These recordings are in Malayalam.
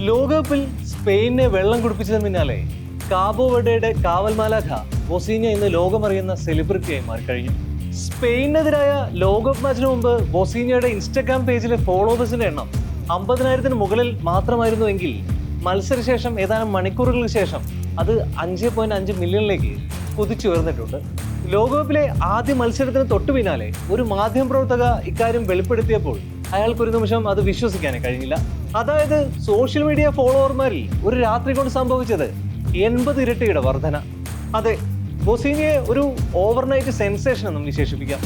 ലോകകപ്പിൽ സ്പെയിനെ വെള്ളം കുടിപ്പിച്ചതിന് പിന്നാലെ കാബോ വെർഡയുടെ കാവൽ മാലാഖ ബൊസീഞ്ഞ ഇന്ന് ലോകമറിയുന്ന സെലിബ്രിറ്റിയായി മാറിക്കഴിഞ്ഞു. സ്പെയിനെതിരായ ലോകകപ്പ് മാച്ചിന് മുമ്പ് ബൊസീഞ്ഞയുടെ ഇൻസ്റ്റഗ്രാം പേജിലെ ഫോളോവേഴ്സിന്റെ എണ്ണം 50,000-ന് മുകളിൽ മാത്രമായിരുന്നുവെങ്കിൽ മത്സരശേഷം ഏതാനും മണിക്കൂറുകൾക്ക് ശേഷം അത് 5.5 മില്യണിലേക്ക് കുതിച്ചുയർന്നിട്ടുണ്ട്. ലോകകപ്പിലെ ആദ്യ മത്സരത്തിന് തൊട്ടു പിന്നാലെ ഒരു മാധ്യമപ്രവർത്തക ഇക്കാര്യം വെളിപ്പെടുത്തിയപ്പോൾ അയാൾക്കൊരു നിമിഷം അത് വിശ്വസിക്കാനേ കഴിഞ്ഞില്ല. അതായത് സോഷ്യൽ മീഡിയ ഫോളോവർമാരിൽ ഒരു രാത്രി കൊണ്ട് സംഭവിച്ചത് 80 ഇരട്ടിയുടെ വർധന. അതെ, ബൊസീഞ്ഞയെ ഒരു ഓവർനൈറ്റ് സെൻസേഷൻ എന്നും വിശേഷിപ്പിക്കാം.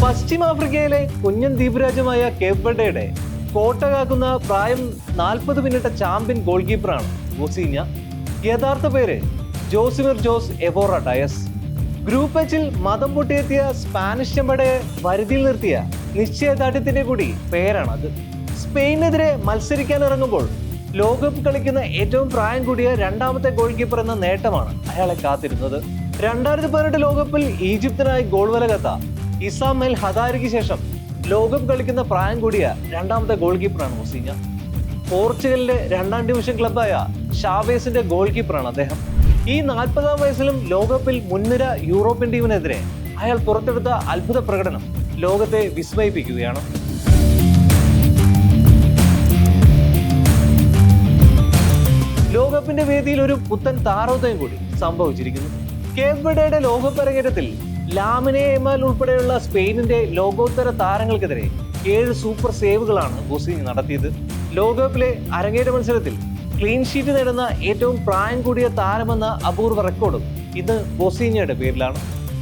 പശ്ചിമാഫ്രിക്കയിലെ കുഞ്ഞൻ ദ്വീപരാജ്യമായ കേപ്പ് വെർഡയുടെ കോട്ട കാക്കുന്ന പ്രായം 40 പിന്നിട്ട ചാമ്പ്യൻ ഗോൾ കീപ്പറാണ് ബൊസീഞ്ഞ. യഥാർത്ഥ പേര് ജോസിമിർ ജോസ് എവോറ ഡയസ്. ഗ്രൂപ്പ് എച്ചിൽ മതം പൊട്ടിയെത്തിയ സ്പാനിഷ് ചെമ്പടയെ വരുതിയിൽ നിർത്തിയ നിശ്ചയദാർഢ്യത്തിന്റെ കൂടി പേരാണത്. സ്പെയിനെതിരെ മത്സരിക്കാൻ ഇറങ്ങുമ്പോൾ ലോകകപ്പ് കളിക്കുന്ന ഏറ്റവും പ്രായം കൂടിയ രണ്ടാമത്തെ ഗോൾ കീപ്പർ എന്ന നേട്ടമാണ് അയാളെ കാത്തിരുന്നത്. 2018 ലോകകപ്പിൽ ഈജിപ്തിനായി ഗോൾ വല കത്ത ഇസാം എൽ ഹദാരിക്ക് ശേഷം ലോകകപ്പ് കളിക്കുന്ന പ്രായം കൂടിയ രണ്ടാമത്തെ ഗോൾ കീപ്പറാണ് ബൊസീഞ്ഞ. പോർച്ചുഗലിന്റെ 2ാം ഡിവിഷൻ ക്ലബായ ഷാവേസിന്റെ ഗോൾ കീപ്പറാണ് അദ്ദേഹം. ഈ 40-ാം വയസ്സിലും ലോകകപ്പിൽ മുൻനിര യൂറോപ്യൻ ടീമിനെതിരെ അയാൾ പുറത്തെടുത്ത അത്ഭുത പ്രകടനം ലോകത്തെ വിസ്മയിപ്പിക്കുകയാണ്. ലോകകപ്പിന്റെ വേദിയിൽ ഒരു പുത്തൻ താരോദയം കൂടി സംഭവിച്ചിരിക്കുന്നു. കേപ്പ് വെർഡയുടെ ലോകകപ്പ് അരങ്ങേറ്റത്തിൽ ലാമിനെ യമാൽ ഉൾപ്പെടെയുള്ള സ്പെയിനിന്റെ ലോകോത്തര താരങ്ങൾക്കെതിരെ 7 സൂപ്പർ സേവുകളാണ് ബൊസീഞ്ഞ നടത്തിയത്. ലോകകപ്പിലെ അരങ്ങേറ്റ മത്സരത്തിൽ ക്ലീൻ ഷീറ്റ് നേടുന്ന ഏറ്റവും പ്രായം കൂടിയ താരമെന്ന അപൂർവ റെക്കോർഡും ഇത് ബൊസീഞ്ഞയുടെ പേരിലാണ്.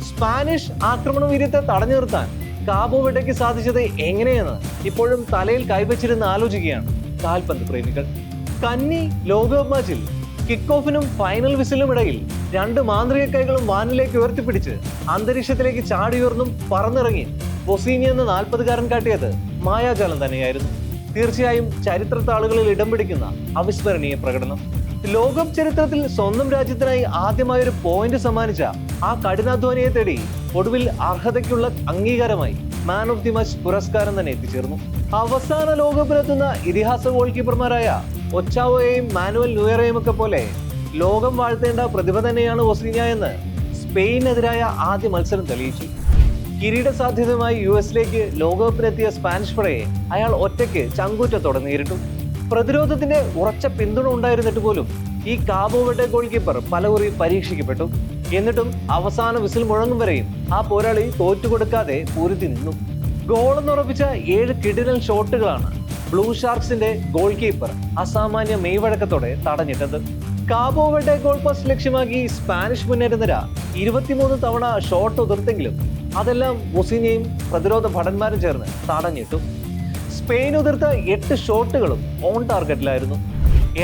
സ്പാനിഷ് ആക്രമണ വീര്യത്തെ തടഞ്ഞു നിർത്താൻ കാബോ വെർഡയ്ക്ക് സാധിച്ചത് എങ്ങനെയെന്ന് ഇപ്പോഴും തലയിൽ കൈവച്ചിരുന്ന് ആലോചിക്കുകയാണ് കാൽപന്ത് പ്രേമികൾ. കന്നി ലോകകപ്പ് മാച്ചിൽ കിക്ക് ഓഫിനും ഫൈനൽ വിസിലും ഇടയിൽ 2 മാന്ത്രിക കൈകളും വാനിലേക്ക് ഉയർത്തിപ്പിടിച്ച് അന്തരീക്ഷത്തിലേക്ക് ചാടിയുയർന്നും പറന്നിറങ്ങി ബൊസീഞ്ഞ എന്ന 40-കാരൻ കാട്ടിയത് മായാജാലം തന്നെയായിരുന്നു. തീർച്ചയായും ചരിത്രത്താളുകളിൽ ഇടം പിടിക്കുന്ന അവിസ്മരണീയ പ്രകടനം. ലോകകപ്പ് ചരിത്രത്തിൽ സ്വന്തം രാജ്യത്തിനായി ആദ്യമായൊരു പോയിന്റ് സമ്മാനിച്ച ആ കഠിനാധ്വാനിയെ തേടി ഒടുവിൽ അർഹതയ്ക്കുള്ള അംഗീകാരമായി മാൻ ഓഫ് ദി മാച്ച് പുരസ്കാരം തന്നെ എത്തിച്ചേർന്നു. അവസാന ലോകകപ്പിലെത്തുന്ന ഇതിഹാസ ഗോൾ കീപ്പർമാരായ ഒച്ചാവോയെയും മാനുവൽ ന്യൂയറേയും ഒക്കെ പോലെ ലോകം വാഴ്ത്തേണ്ട പ്രതിഭ തന്നെയാണ് ബൊസീഞ്ഞ എന്ന് സ്പെയിനെതിരായ ആദ്യ മത്സരം തെളിയിച്ചു. കിരീട സാധ്യതയുമായി US-ലേക്ക് ലോകകപ്പിനെത്തിയ സ്പാനിഷ് പടയെ അയാൾ ഒറ്റയ്ക്ക് ചങ്കൂറ്റത്തോടെ നേരിട്ടു. പ്രതിരോധത്തിന്റെ ഉറച്ച പിന്തുണ ഉണ്ടായിരുന്നിട്ട് പോലും ഈ കാബോ വെർഡെ ഗോൾ കീപ്പർ പലകുറി പരീക്ഷിക്കപ്പെട്ടു. എന്നിട്ടും അവസാന വിസിൽ മുഴങ്ങും വരെയും ആ പോരാളി തോറ്റുകൊടുക്കാതെ പൊരുതി നിന്നു. ഗോളെന്നുറപ്പിച്ച 7 കിടിലൻ ഷോട്ടുകളാണ് ബ്ലൂ ഷാർക്സിന്റെ ഗോൾ കീപ്പർ അസാമാന്യ മെയ്വഴക്കത്തോടെ തടഞ്ഞിട്ടത്. കാബോ വെർഡെ ഗോൾ പോസ്റ്റ് ലക്ഷ്യമാക്കി സ്പാനിഷ് മുന്നേറ്റ നിര 23 തവണ ഷോട്ട് ഉതിർത്തെങ്കിലും അതെല്ലാം ബൊസീഞ്ഞയും പ്രതിരോധ ഭടന്മാരും ചേർന്ന് തടഞ്ഞിട്ടു. Spain ഉതിർത്ത 8 ഷോട്ടുകളും on ടാർഗറ്റിലായിരുന്നു.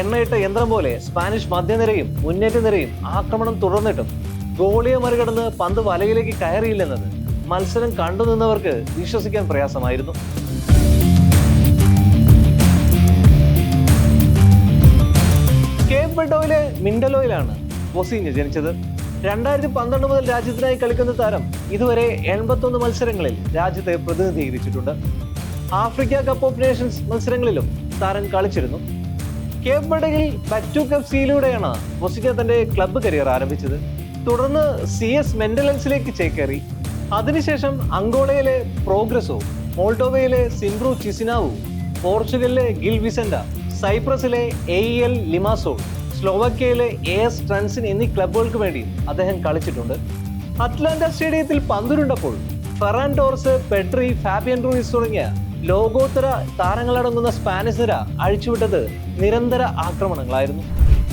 എണ്ണയിട്ട യന്ത്രം പോലെ സ്പാനിഷ് മധ്യനിരയും മുന്നേറ്റ നിരയും ആക്രമണം തുടർന്നിട്ടും ഗോളിയെ മറികടന്ന് പന്ത് വലയിലേക്ക് കയറിയില്ലെന്നത് മത്സരം കണ്ടുനിന്നവർക്ക് വിശ്വസിക്കാൻ പ്രയാസമായിരുന്നു. കേപ്പ് വെർഡോയിലെ മിൻഡലോയിലാണ് ബൊസീഞ്ഞ ജനിച്ചത്. 2012 മുതൽ രാജ്യത്തിനായി കളിക്കുന്ന താരം ഇതുവരെ 81 മത്സരങ്ങളിൽ രാജ്യത്തെ പ്രതിനിധീകരിച്ചിട്ടുണ്ട്. ആഫ്രിക്ക കപ്പ് ഓഫ് നേഷൻസ് മത്സരങ്ങളിലും താരം കളിച്ചിരുന്നു. കേപ്പ് വെർഡയിൽ ബറ്റൂക്ക് FC-യിലൂടെയാണ് ബൊസീഞ്ഞ തന്റെ ക്ലബ്ബ് കരിയർ ആരംഭിച്ചത്. തുടർന്ന് CS മെന്റലൻസിലേക്ക് ചേക്കേറി. അതിനുശേഷം അങ്കോളയിലെ പ്രോഗ്രസോ, മോൾഡോവയിലെ സിംബ്രു ചിസിനാവു, പോർച്ചുഗലിലെ ഗിൽ വിസെന്റ, സൈപ്രസിലെ AEL ലിമാസോൾ, സ്ലോവാക്യയിലെ AS ട്രാൻസിൻ എന്നീ ക്ലബ്ബുകൾക്ക് വേണ്ടി അദ്ദേഹം കളിച്ചിട്ടുണ്ട്. അറ്റ്ലാന്റ സ്റ്റേഡിയത്തിൽ പന്തുരുണ്ടപ്പോൾ ഫെറാൻ ടോർസ്, പെഡ്രി, ഫാബിയൻ റൂയിസ് തുടങ്ങിയ ലോകോത്തര താരങ്ങളടങ്ങുന്ന സ്പാനിഷ് നിര അഴിച്ചുവിട്ടത് നിരന്തര ആക്രമണങ്ങളായിരുന്നു.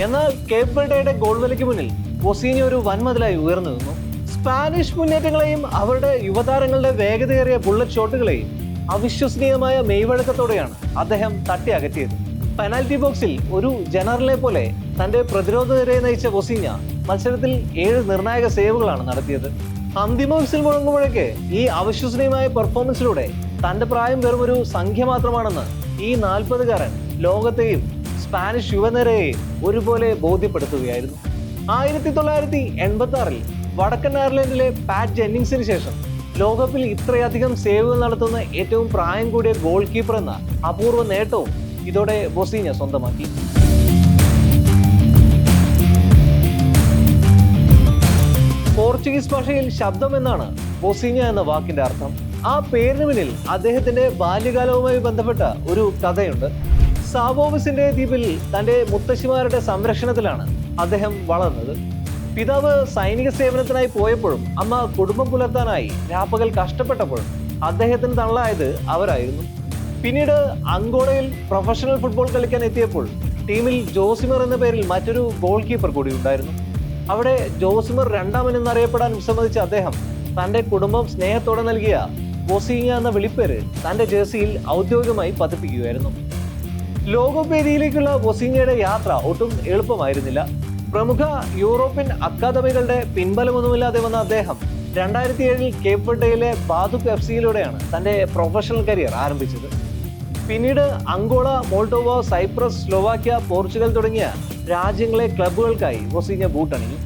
എന്നാൽ കേപ്പ് വെർഡയുടെ ഗോൾ വലയ്ക്ക് മുന്നിൽ ബൊസീഞ്ഞ ഒരു വൻമതിലായി ഉയർന്നു നിന്നു. സ്പാനിഷ് മുന്നേറ്റങ്ങളെയും അവരുടെ യുവതാരങ്ങളുടെ വേഗതയേറിയ ബുള്ളറ്റ് ഷോട്ടുകളെയും അവിശ്വസനീയമായ മെയ്വഴക്കത്തോടെയാണ് അദ്ദേഹം തട്ടി അകറ്റിയത്. പെനാൽറ്റി ബോക്സിൽ ഒരു ജനറലെ പോലെ തന്റെ പ്രതിരോധ നിരയെ നയിച്ച ബൊസീഞ്ഞ മത്സരത്തിൽ 7 നിർണായക സേവുകളാണ് നടത്തിയത്. അന്തിമ വിസിൽ മുഴങ്ങുമ്പോഴേക്ക് ഈ അവിശ്വസനീയമായ പെർഫോമൻസിലൂടെ തന്റെ പ്രായം വെറും ഒരു സംഖ്യ മാത്രമാണെന്ന് ഈ 40-കാരൻ ലോകത്തെയും സ്പാനിഷ് യുവനിരയെയും ഒരുപോലെ ബോധ്യപ്പെടുത്തുകയായിരുന്നു. 1986-ൽ വടക്കൻ അയർലൻഡിലെ പാറ്റ് ജെന്നിങ്സിന് ശേഷം ലോകകപ്പിൽ ഇത്രയധികം സേവുകൾ നടത്തുന്ന ഏറ്റവും പ്രായം കൂടിയ ഗോൾ കീപ്പർ എന്ന അപൂർവ നേട്ടവും ഇതോടെ ബൊസീഞ്ഞ സ്വന്തമാക്കി. പോർച്ചുഗീസ് ഭാഷയിൽ ശബ്ദം എന്നാണ് ബൊസീഞ്ഞ എന്ന വാക്കിന്റെ അർത്ഥം. ആ പേരിന് പിന്നിൽ അദ്ദേഹത്തിന്റെ ബാല്യകാലവുമായി ബന്ധപ്പെട്ട ഒരു കഥയുണ്ട്. സാവോവിസിന്റെ ദ്വീപിൽ തന്റെ മുത്തശ്ശിമാരുടെ സംരക്ഷണത്തിലാണ് അദ്ദേഹം വളർന്നത്. പിതാവ് സൈനിക സേവനത്തിനായി പോയപ്പോഴും അമ്മ കുടുംബം പുലർത്താനായി രാപ്പകൽ കഷ്ടപ്പെട്ടപ്പോഴും അദ്ദേഹത്തിന് തള്ളായത് അവരായിരുന്നു. പിന്നീട് അങ്കോളയിൽ പ്രൊഫഷണൽ ഫുട്ബോൾ കളിക്കാൻ എത്തിയപ്പോൾ ടീമിൽ ജോസിമർ എന്ന പേരിൽ മറ്റൊരു ഗോൾ കീപ്പർ കൂടി ഉണ്ടായിരുന്നു. അവിടെ ജോസിമർ രണ്ടാമൻ എന്നറിയപ്പെടാൻ വിസമ്മതിച്ച അദ്ദേഹം തന്റെ കുടുംബം സ്നേഹത്തോടെ നൽകിയ ബൊസീഞ്ഞ എന്ന വിളിപ്പേര് തന്റെ ജേഴ്സിയിൽ ഔദ്യോഗികമായി പതിപ്പിക്കുകയായിരുന്നു. ലോകകപ്പ് വേദിയിലേക്കുള്ള ബൊസീഞ്ഞയുടെ യാത്ര ഒട്ടും എളുപ്പമായിരുന്നില്ല. പ്രമുഖ യൂറോപ്യൻ അക്കാദമികളുടെ പിൻബലമൊന്നുമില്ലാതെ വന്ന അദ്ദേഹം 2007 കേപ്പ് വെർഡയിലെ ബാദുക് FC-യിലൂടെയാണ് തന്റെ പ്രൊഫഷണൽ കരിയർ ആരംഭിച്ചത്. പിന്നീട് Angola, Moldova, Cyprus, Slovakia, Portugal തുടങ്ങിയ രാജ്യങ്ങളെ ക്ലബ്ബുകൾക്കായി ബൊസീഞ്ഞ ബൂട്ടണിഞ്ഞു.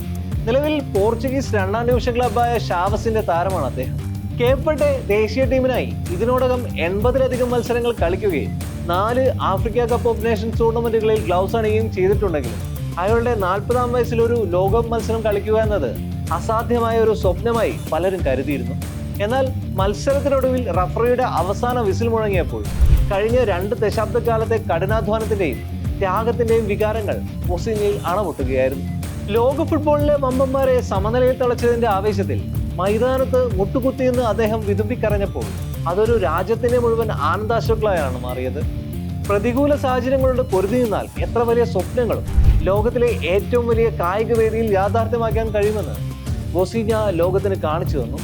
നിലവിൽ പോർച്ചുഗീസ് 2ാം ഡിവിഷൻ ക്ലബ്ബായ ഷാവസിന്റെ താരമാണ് അദ്ദേഹം. കേപ്പ് വെർഡെ ദേശീയ ടീമിനായി ഇതിനോടകം 80-ലധികം മത്സരങ്ങൾ കളിക്കുകയും 4 ആഫ്രിക്ക കപ്പ് ഓഫ് നേഷൻസ് ടൂർണമെന്റുകളിൽ ഗ്ലൗസ് അണിയുകയും ചെയ്തിട്ടുണ്ടെങ്കിലും അയാളുടെ 40-ാം വയസ്സിൽ ഒരു ലോകകപ്പ് മത്സരം കളിക്കുക എന്നത് അസാധ്യമായ ഒരു സ്വപ്നമായി പലരും കരുതിയിരുന്നു. എന്നാൽ മത്സരത്തിനൊടുവിൽ റഫറിയുടെ അവസാന വിസിൽ മുഴങ്ങിയപ്പോൾ കഴിഞ്ഞ 2 ദശാബ്ദക്കാലത്തെ കഠിനാധ്വാനത്തിന്റെയും ത്യാഗത്തിന്റെയും വികാരങ്ങൾ ബൊസീഞ്ഞയിൽ അണമുട്ടുകയായിരുന്നു. ലോക ഫുട്ബോളിലെ വമ്പന്മാരെ സമനിലയിൽ തളച്ചതിന്റെ ആവേശത്തിൽ മൈതാനത്ത് മുട്ടുകുത്തിയെന്ന് അദ്ദേഹം വിതുമ്പിക്കരഞ്ഞപ്പോൾ അതൊരു രാജ്യത്തിന്റെ മുഴുവൻ ആനന്ദാശ്രുക്കളായാണ് മാറിയത്. പ്രതികൂല സാഹചര്യങ്ങളുടെ പൊരുതി നിന്നാൽ എത്ര വലിയ സ്വപ്നങ്ങളും ലോകത്തിലെ ഏറ്റവും വലിയ കായിക വേദിയിൽ യാഥാർത്ഥ്യമാക്കാൻ കഴിയുമെന്ന് ബൊസീഞ്ഞ ലോകത്തിന് കാണിച്ചു തന്നു.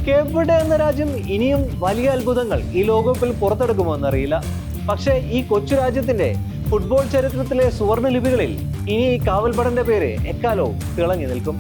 കേപ്പ് വെർഡെ എന്ന രാജ്യം ഇനിയും വലിയ അത്ഭുതങ്ങൾ ഈ ലോകകപ്പിൽ പുറത്തെടുക്കുമോ എന്നറിയില്ല. പക്ഷേ ഈ കൊച്ചു രാജ്യത്തിന്റെ ഫുട്ബോൾ ചരിത്രത്തിലെ സുവർണ ലിപികളിൽ ഇനി ഈ കാവൽപ്പടന്റെ പേര് എക്കാലവും തിളങ്ങി നിൽക്കും.